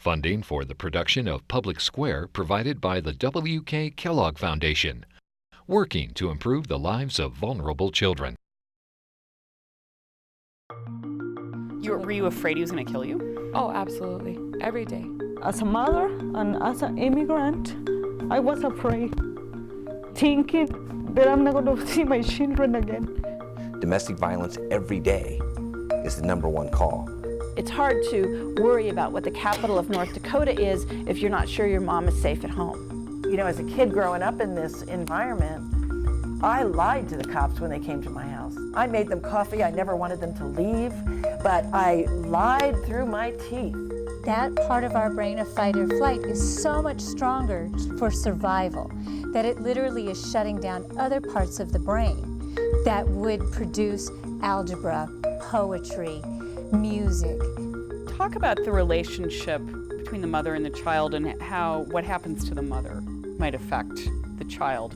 Funding for the production of Public Square provided by the W.K. Kellogg Foundation, working to improve the lives of vulnerable children. Were you afraid he was going to kill you? Oh, absolutely. Every day. As a mother and as an immigrant, I was afraid, thinking that I'm not going to see my children again. Domestic violence every day is the #1 call. It's hard to worry about what the capital of North Dakota is if you're not sure your mom is safe at home. You know, as a kid growing up in this environment, I lied to the cops when they came to my house. I made them coffee, I never wanted them to leave, but I lied through my teeth. That part of our brain of fight or flight is so much stronger for survival that it literally is shutting down other parts of the brain that would produce algebra, poetry, music. Talk about the relationship between the mother and the child and how what happens to the mother might affect the child.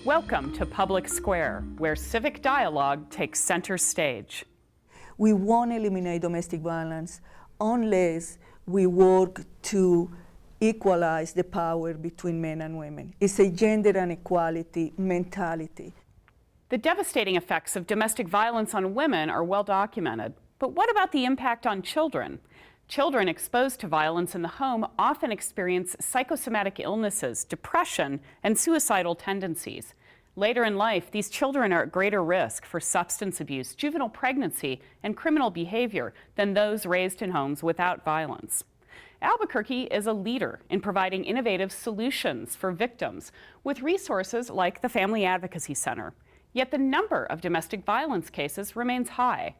Welcome to Public Square, where civic dialogue takes center stage. We won't eliminate domestic violence unless we work to equalize the power between men and women. It's a gender inequality mentality. The devastating effects of domestic violence on women are well documented. But what about the impact on children? Children exposed to violence in the home often experience psychosomatic illnesses, depression, and suicidal tendencies. Later in life, these children are at greater risk for substance abuse, juvenile pregnancy, and criminal behavior than those raised in homes without violence. Albuquerque is a leader in providing innovative solutions for victims with resources like the Family Advocacy Center. Yet the number of domestic violence cases remains high.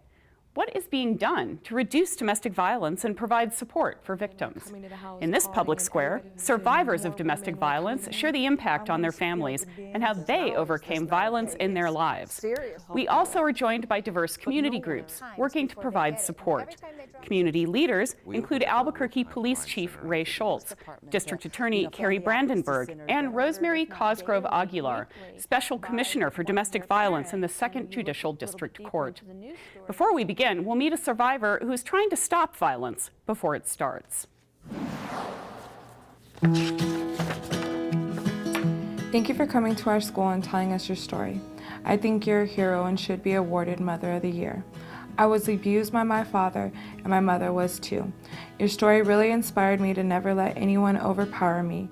What is being done to reduce domestic violence and provide support for victims? In this public square, survivors of domestic violence share the impact on their families and how they overcame violence in their lives. We also are joined by diverse community groups working to provide support. Community leaders include Albuquerque Police Chief Ray Schultz, District Attorney Carrie Brandenburg, and Rosemary Cosgrove Aguilar, Special Commissioner for Domestic Violence in the 2nd Judicial District Court. Before we begin, we'll meet a survivor who is trying to stop violence before it starts. Thank you for coming to our school and telling us your story. I think you're a hero and should be awarded Mother of the Year. I was abused by my father, and my mother was too. Your story really inspired me to never let anyone overpower me.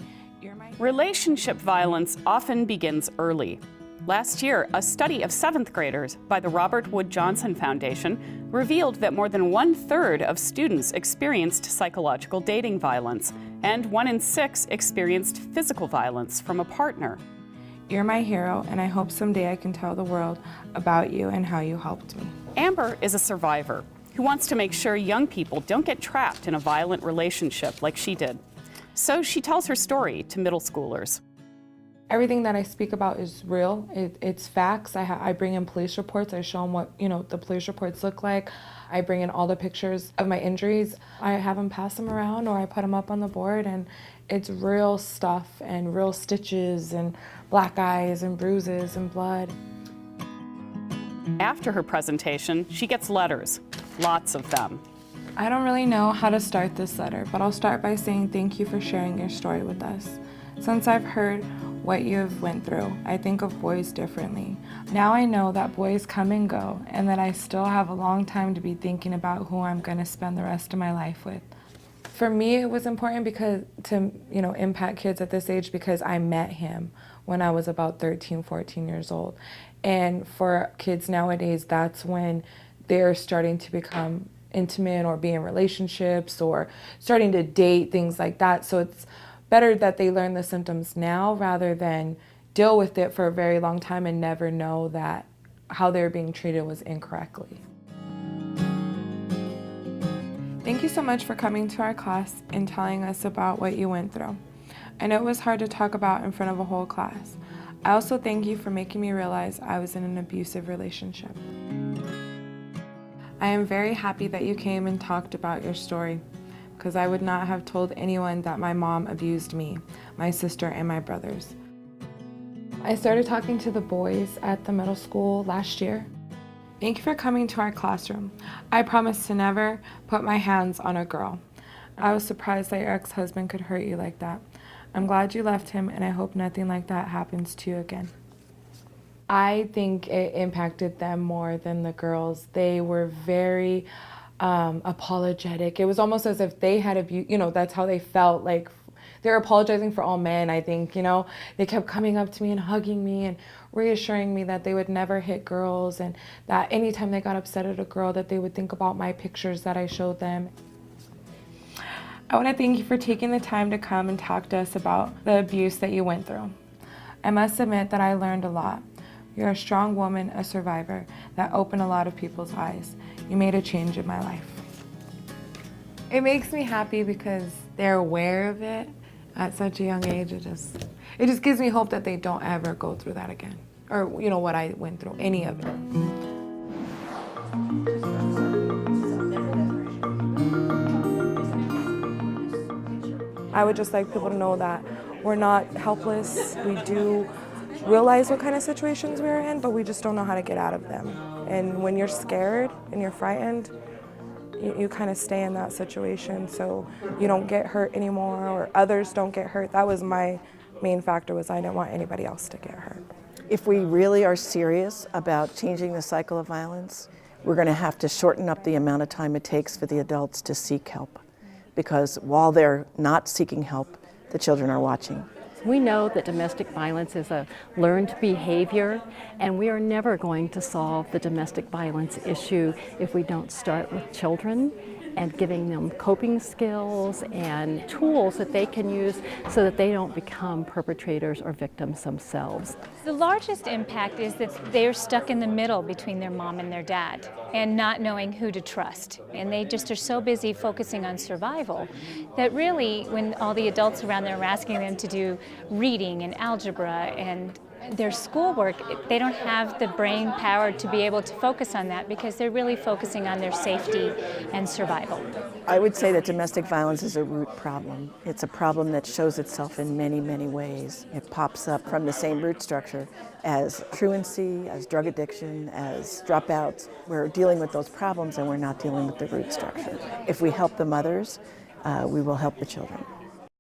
Relationship violence often begins early. Last year, a study of 7th graders by the Robert Wood Johnson Foundation revealed that more than 1/3 of students experienced psychological dating violence, and 1 in 6 experienced physical violence from a partner. You're my hero, and I hope someday I can tell the world about you and how you helped me. Amber is a survivor who wants to make sure young people don't get trapped in a violent relationship like she did. So she tells her story to middle schoolers. Everything that I speak about is real. It's facts. I bring in police reports. I show them what the police reports look like. I bring in all the pictures of my injuries. I have them pass them around, or I put them up on the board, and it's real stuff and real stitches and black eyes and bruises and blood. After her presentation, she gets letters, lots of them. I don't really know how to start this letter, but I'll start by saying thank you for sharing your story with us. Since I've heard what you've went through, I think of boys differently. Now I know that boys come and go, and that I still have a long time to be thinking about who I'm going to spend the rest of my life with. For me, it was important because to impact kids at this age, because I met him when I was about 13, 14 years old. And for kids nowadays, that's when they're starting to become intimate or be in relationships or starting to date, things like that. So it's better that they learn the symptoms now rather than deal with it for a very long time and never know that how they're being treated was incorrectly. Thank you so much for coming to our class and telling us about what you went through. I know it was hard to talk about in front of a whole class. I also thank you for making me realize I was in an abusive relationship. I am very happy that you came and talked about your story, because I would not have told anyone that my mom abused me, my sister, and my brothers. I started talking to the boys at the middle school last year, Thank you for coming to our classroom. I promise to never put my hands on a girl. I was surprised that your ex-husband could hurt you like that. I'm glad you left him, and I hope nothing like that happens to you again. I think it impacted them more than the girls. They were very apologetic. It was almost as if they had abused, that's how they felt. Like they were apologizing for all men, I think, They kept coming up to me and hugging me and reassuring me that they would never hit girls, and that anytime they got upset at a girl that they would think about my pictures that I showed them. I want to thank you for taking the time to come and talk to us about the abuse that you went through. I must admit that I learned a lot. You're a strong woman, a survivor, that opened a lot of people's eyes. You made a change in my life. It makes me happy because they're aware of it at such a young age. It just gives me hope that they don't ever go through that again. Or, what I went through, any of it. I would just like people to know that we're not helpless. We do realize what kind of situations we're in, but we just don't know how to get out of them. And when you're scared and you're frightened, you kind of stay in that situation so you don't get hurt anymore or others don't get hurt. That was my main factor, was I didn't want anybody else to get hurt. If we really are serious about changing the cycle of violence, we're going to have to shorten up the amount of time it takes for the adults to seek help. Because while they're not seeking help, the children are watching. We know that domestic violence is a learned behavior, and we are never going to solve the domestic violence issue if we don't start with children and giving them coping skills and tools that they can use so that they don't become perpetrators or victims themselves. The largest impact is that they're stuck in the middle between their mom and their dad and not knowing who to trust. And they just are so busy focusing on survival that really when all the adults around there are asking them to do reading and algebra and their schoolwork, they don't have the brain power to be able to focus on that because they're really focusing on their safety and survival. I would say that domestic violence is a root problem. It's a problem that shows itself in many, many ways. It pops up from the same root structure as truancy, as drug addiction, as dropouts. We're dealing with those problems and we're not dealing with the root structure. If we help the mothers, we will help the children.